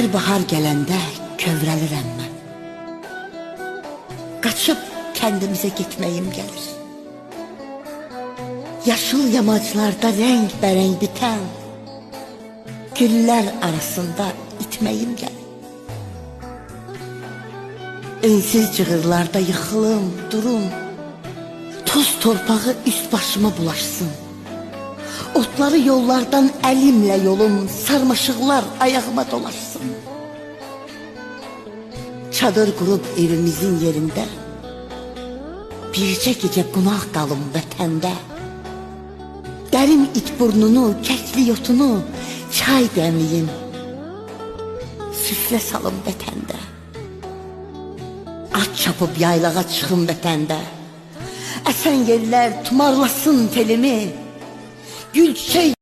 Her bahar gelende kövrəlirəm mən. Kaçıp kendimize gitmeyim gelir. Yaşıl yamaclarda renk biten güller arasında itmeyim gelir. Ensiz cığırlarda yıkılım, durum. Toz torpağı üst başıma bulaşsın. Otları yollardan elimle yolum, sarmaşıqlar ayağıma dolaşsın. Çadır kurup evimizin yerinde birce gece qonaq qalım vətəndə. Dərim it burnunu, kəkli yotunu çay dəmiyim, süfrə salım vətəndə. At çapıb yaylağa çıxım vətəndə. Əsən yerlər tumarlasın telimi, gül çiçək